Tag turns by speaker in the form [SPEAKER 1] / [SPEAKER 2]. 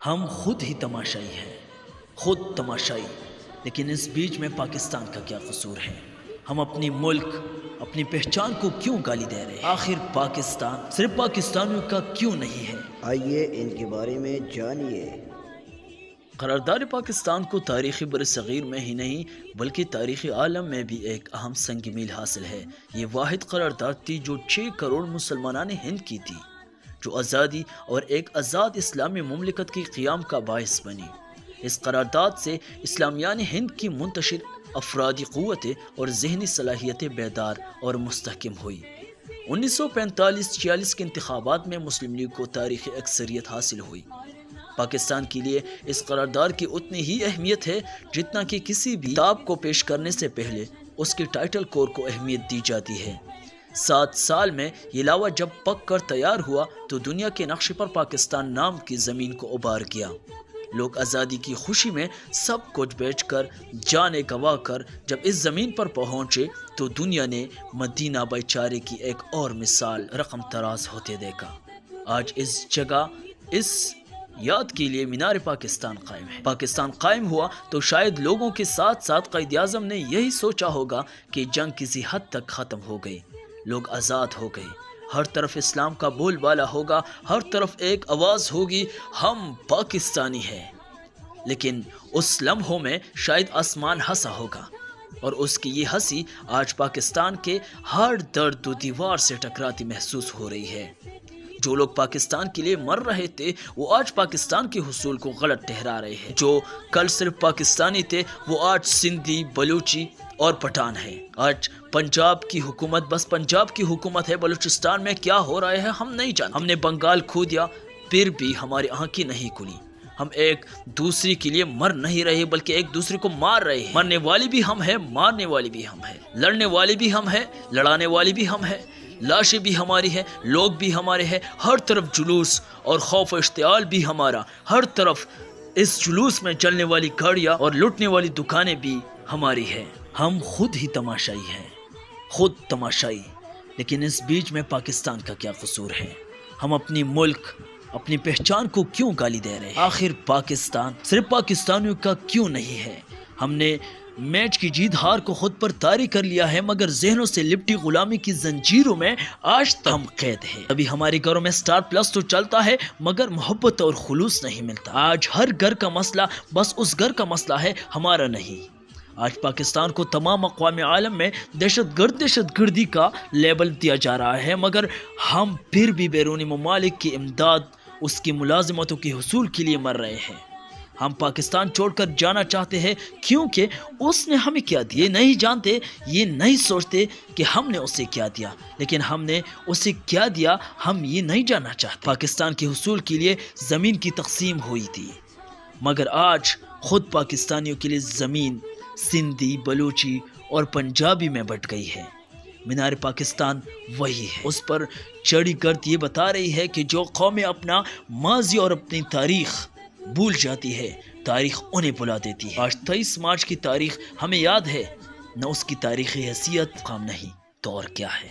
[SPEAKER 1] ہم خود ہی تماشائی ہیں، خود تماشائی، لیکن اس بیچ میں پاکستان کا کیا قصور ہے؟ ہم اپنی ملک، اپنی پہچان کو کیوں گالی دے رہے ہیں؟ آخر پاکستان صرف پاکستانیوں کا کیوں نہیں ہے؟
[SPEAKER 2] آئیے ان کے بارے میں جانیے۔
[SPEAKER 1] قرارداد پاکستان کو تاریخی برصغیر میں ہی نہیں بلکہ تاریخی عالم میں بھی ایک اہم سنگ میل حاصل ہے۔ یہ واحد قرارداد تھی جو 6 کروڑ مسلمانان ہند کی تھی، جو آزادی اور ایک آزاد اسلامی مملکت کی قیام کا باعث بنی۔ اس قرارداد سے اسلامیان ہند کی منتشر افرادی قوتیں اور ذہنی صلاحیتیں بیدار اور مستحکم ہوئی۔ 1945-46 کے انتخابات میں مسلم لیگ کو تاریخی اکثریت حاصل ہوئی۔ پاکستان کے لیے اس قرارداد کی اتنی ہی اہمیت ہے جتنا کہ کسی بھی کتاب کو پیش کرنے سے پہلے اس کے ٹائٹل کور کو اہمیت دی جاتی ہے۔ 7 سال میں یہ لاوا جب پک کر تیار ہوا تو دنیا کے نقشے پر پاکستان نام کی زمین کو ابھار گیا۔ لوگ آزادی کی خوشی میں سب کچھ بیچ کر، جانیں گنوا کر جب اس زمین پر پہنچے تو دنیا نے مدینہ بھائی چارے کی ایک اور مثال رقم تراز ہوتے دیکھا۔ آج اس جگہ اس یاد کے لیے مینار پاکستان قائم ہے۔ پاکستان قائم ہوا تو شاید لوگوں کے ساتھ ساتھ قائد اعظم نے یہی سوچا ہوگا کہ جنگ کسی حد تک ختم ہو گئی، لوگ آزاد ہو گئے، ہر طرف اسلام کا بول بالا ہوگا، ہر طرف ایک آواز ہوگی، ہم پاکستانی ہیں۔ لیکن اس لمحوں میں شاید آسمان ہنسا ہوگا، اور اس کی یہ ہنسی آج پاکستان کے ہر درد و دیوار سے ٹکراتی محسوس ہو رہی ہے۔ جو لوگ پاکستان کے لیے مر رہے تھے وہ آج پاکستان کے حصول کو غلط ٹھہرا رہے ہیں۔ جو کل صرف پاکستانی تھے وہ آج سندھی، بلوچی اور پٹھان ہے۔ آج پنجاب کی حکومت بس پنجاب کی حکومت ہے، بلوچستان میں کیا ہو رہا ہے ہم نہیں جانتے۔ ہم نے بنگال کھو دیا پھر بھی ہماری آنکھیں نہیں کھلی۔ ہم ایک دوسرے کے لیے مر نہیں رہے بلکہ ایک دوسرے کو مار رہے ہیں۔ مرنے والے بھی ہم ہیں، مارنے والے بھی ہم ہیں، لڑنے والے بھی ہم ہیں، لڑانے والے بھی ہم ہیں، لاشیں بھی ہماری ہیں، لوگ بھی ہمارے ہیں، ہر طرف جلوس اور خوف و اشتعال بھی ہمارا، ہر طرف اس جلوس میں چلنے والی گاڑیاں اور لوٹنے والی دکانیں بھی ہماری ہیں۔ ہم خود ہی تماشائی ہیں، خود تماشائی، لیکن اس بیچ میں پاکستان کا کیا قصور ہے؟ ہم اپنی ملک، اپنی پہچان کو کیوں گالی دے رہے ہیں؟ آخر پاکستان صرف پاکستانیوں کا کیوں نہیں ہے؟ ہم نے میچ کی جیت ہار کو خود پر طاری کر لیا ہے، مگر ذہنوں سے لپٹی غلامی کی زنجیروں میں آج تک ہم قید ہیں۔ ابھی ہمارے گھروں میں سٹار پلس تو چلتا ہے مگر محبت اور خلوص نہیں ملتا۔ آج ہر گھر کا مسئلہ بس اس گھر کا مسئلہ ہے، ہمارا نہیں۔ آج پاکستان کو تمام اقوام عالم میں دہشت گردی کا لیبل دیا جا رہا ہے، مگر ہم پھر بھی بیرونی ممالک کی امداد، اس کی ملازمتوں کے حصول کے لیے مر رہے ہیں۔ ہم پاکستان چھوڑ کر جانا چاہتے ہیں کیونکہ اس نے ہمیں کیا دیا، یہ نہیں جانتے، یہ نہیں سوچتے کہ ہم نے اسے کیا دیا، لیکن ہم نے اسے کیا دیا ہم یہ نہیں جاننا چاہتے۔ پاکستان کے حصول کے لیے زمین کی تقسیم ہوئی تھی، مگر آج خود پاکستانیوں کے لیے زمین سندھی، بلوچی اور پنجابی میں بٹ گئی ہے۔ مینار پاکستان وہی ہے، اس پر چڑھی گرد یہ بتا رہی ہے کہ جو قومیں اپنا ماضی اور اپنی تاریخ بھول جاتی ہے، تاریخ انہیں بلا دیتی ہے۔ آج 23 مارچ کی تاریخ ہمیں یاد ہے، نہ اس کی تاریخی حیثیت کام نہیں تو اور کیا ہے۔